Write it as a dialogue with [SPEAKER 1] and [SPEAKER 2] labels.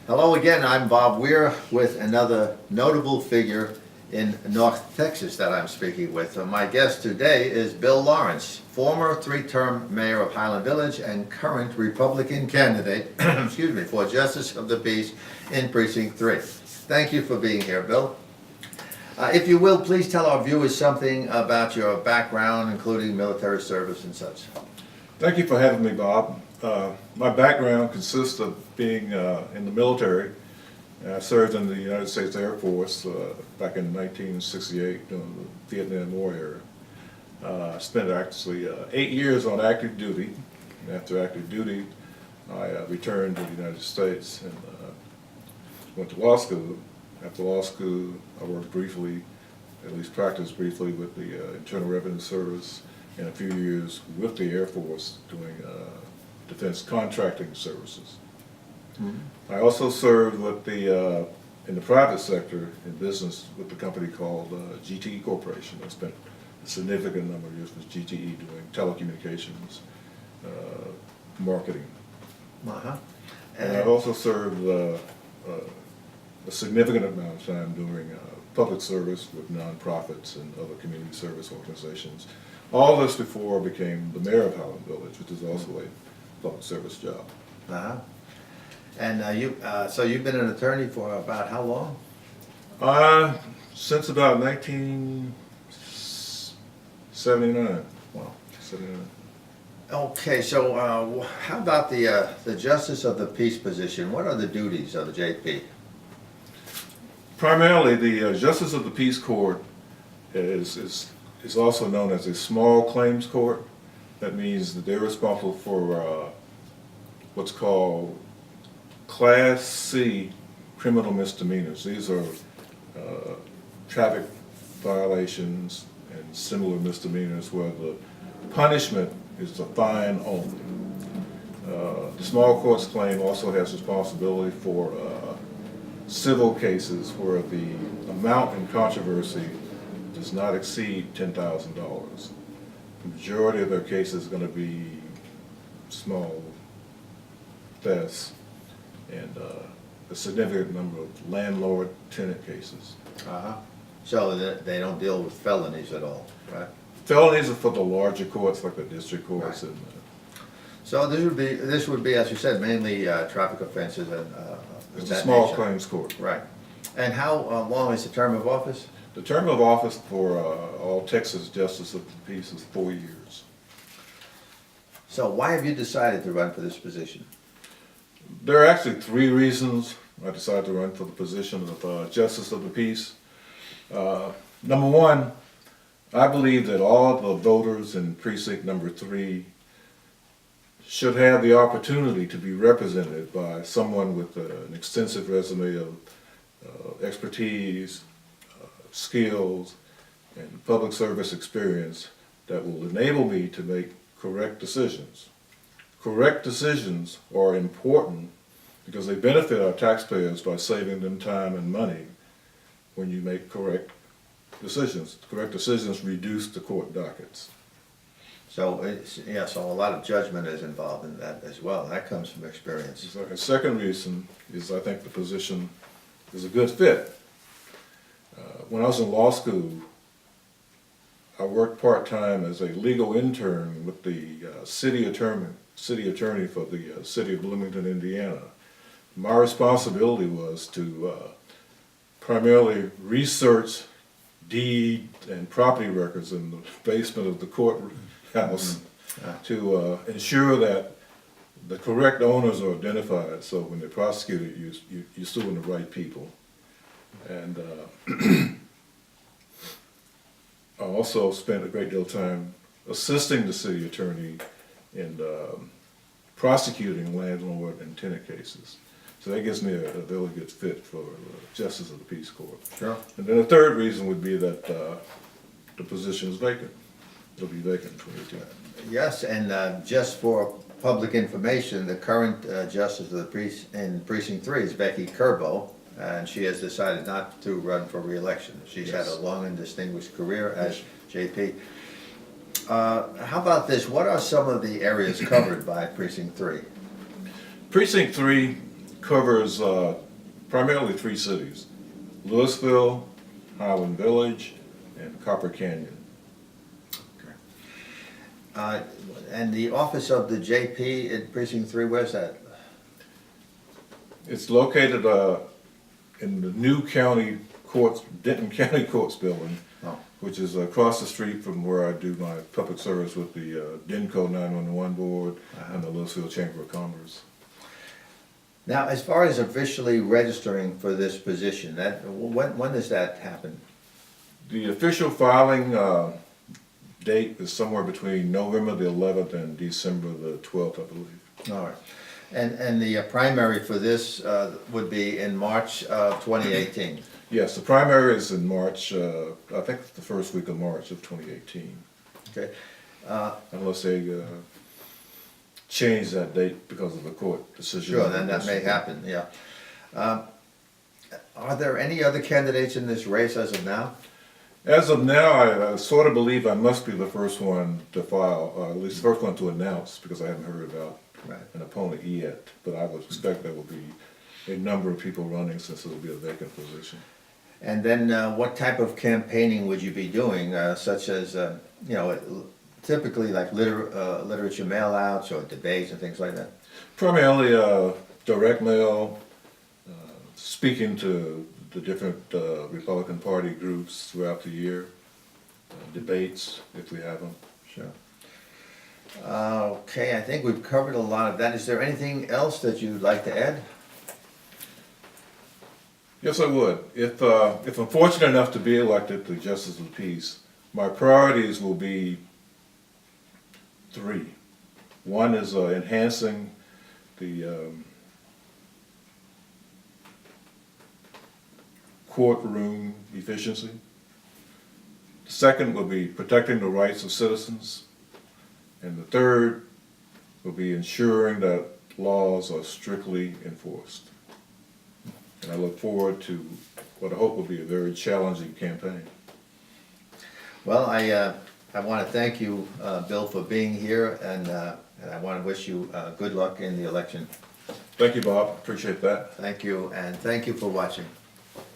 [SPEAKER 1] Hello again, I'm Bob Weir with another notable figure in North Texas that I'm speaking with. My guest today is Bill Lawrence, former three-term mayor of Highland Village and current Republican candidate excuse me, for Justice of the Peace in Precinct 3. Thank you for being here, Bill. If you will, please tell our viewers something about your background, including military service and such.
[SPEAKER 2] Thank you for having me, Bob. My background consists of being in the military. I served in the United States Air Force back in 1968 during the Vietnam War era. I spent actually 8 years on active duty. After active duty, I returned to the United States and went to law school. After law school, I worked briefly, at least practiced briefly with the Internal Revenue Service, and a few years with the Air Force doing defense contracting services. I also served with the in the private sector in business with the company called GTE Corporation. I spent a significant number of years with GTE doing telecommunications, marketing.
[SPEAKER 1] Uh-huh.
[SPEAKER 2] And I've also served a significant amount of time doing public service with nonprofits and other community service organizations. All this before I became the mayor of Highland Village, which is also a public service job.
[SPEAKER 1] Uh-huh. And so you've been an attorney for about how long?
[SPEAKER 2] Since about 1979.
[SPEAKER 1] Wow.
[SPEAKER 2] 79.
[SPEAKER 1] Okay, so how about the Justice of the Peace position? What are the duties of the JP?
[SPEAKER 2] Primarily, the Justice of the Peace Court is also known as a small claims court. That means that they're responsible for what's called Class C criminal misdemeanors. These are traffic violations and similar misdemeanors where the punishment is a fine only. The small courts claim also has responsibility for civil cases where the amount in controversy does not exceed $10,000. The majority of their cases is going to be small thefts and a significant number of landlord-tenant cases.
[SPEAKER 1] Uh-huh. So they don't deal with felonies at all, right?
[SPEAKER 2] Felonies are for the larger courts, like the district courts.
[SPEAKER 1] Right.
[SPEAKER 2] And
[SPEAKER 1] So this would be, as you said, mainly traffic offenses and
[SPEAKER 2] it's a
[SPEAKER 1] that
[SPEAKER 2] small
[SPEAKER 1] nature.
[SPEAKER 2] claims court.
[SPEAKER 1] Right. And how long is the term of office?
[SPEAKER 2] The term of office for all Texas Justice of the Peace is 4 years.
[SPEAKER 1] So why have you decided to run for this position?
[SPEAKER 2] There are actually 3 reasons I decided to run for the position of Justice of the Peace. Number one, I believe that all the voters in precinct number 3 should have the opportunity to be represented by someone with an extensive resume of expertise, skills, and public service experience that will enable me to make correct decisions. Correct decisions are important because they benefit our taxpayers by saving them time and money when you make correct decisions. Correct decisions reduce the court dockets.
[SPEAKER 1] So so a lot of judgment is involved in that as well. That comes from experience.
[SPEAKER 2] The second reason is I think the position is a good fit. When I was in law school, I worked part-time as a legal intern with the city attorney for the city of Bloomington, Indiana. My responsibility was to primarily research deed and property records in the basement of the courthouse to ensure that the correct owners are identified, so when they're prosecuted, you're suing the right people. And I also spent a great deal of time assisting the city attorney in prosecuting landlord and tenant cases. So that gives me a really good fit for Justice of the Peace Court.
[SPEAKER 1] Sure.
[SPEAKER 2] And then the third reason would be that the position is vacant. It'll be vacant in 2018.
[SPEAKER 1] Yes, and just for public information, the current Justice of the Peace in Precinct 3 is Becky Curbo, and she has decided not to run for re-election. She's had a long and distinguished career as JP. How about this? What are some of the areas covered by Precinct 3?
[SPEAKER 2] Precinct 3 covers primarily 3 cities: Louisville, Highland Village, and Copper Canyon.
[SPEAKER 1] Uh, And the office of the JP in Precinct 3, where's that?
[SPEAKER 2] It's located in the new county courts, Denton County Courts building,
[SPEAKER 1] Oh.
[SPEAKER 2] which is across the street from where I do my public service with the DENCO 911 board and the Louisville Chamber of Commerce.
[SPEAKER 1] Now, as far as officially registering for this position, when does that happen?
[SPEAKER 2] The official filing date is somewhere between November the 11th and December the 12th, I believe.
[SPEAKER 1] All right. And the primary for this would be in March of 2018?
[SPEAKER 2] Yes, the primary is in March, I think it's the first week of March of 2018,
[SPEAKER 1] Okay.
[SPEAKER 2] unless they change that date because of a court decision.
[SPEAKER 1] Sure, then that may happen, yeah. Are there any other candidates in this race as of now?
[SPEAKER 2] As of now, I sort of believe I must be the first one to file, or at least the first one to announce, because I haven't heard about
[SPEAKER 1] Right.
[SPEAKER 2] an opponent yet. But I would expect there will be a number of people running since it will be a vacant position.
[SPEAKER 1] And then what type of campaigning would you be doing, such as, typically like literature mail-outs or debates and things like that?
[SPEAKER 2] Primarily direct mail, speaking to the different Republican Party groups throughout the year, debates if we have them.
[SPEAKER 1] Sure. Okay, I think we've covered a lot of that. Is there anything else that you'd like to add?
[SPEAKER 2] Yes, I would. If I'm fortunate enough to be elected to Justice of the Peace, my priorities will be 3. One is enhancing the courtroom efficiency. The second will be protecting the rights of citizens. And the third will be ensuring that laws are strictly enforced. And I look forward to what I hope will be a very challenging campaign.
[SPEAKER 1] Well, I want to thank you, Bill, for being here, and I want to wish you good luck in the election.
[SPEAKER 2] Thank you, Bob. Appreciate that.
[SPEAKER 1] Thank you, and thank you for watching.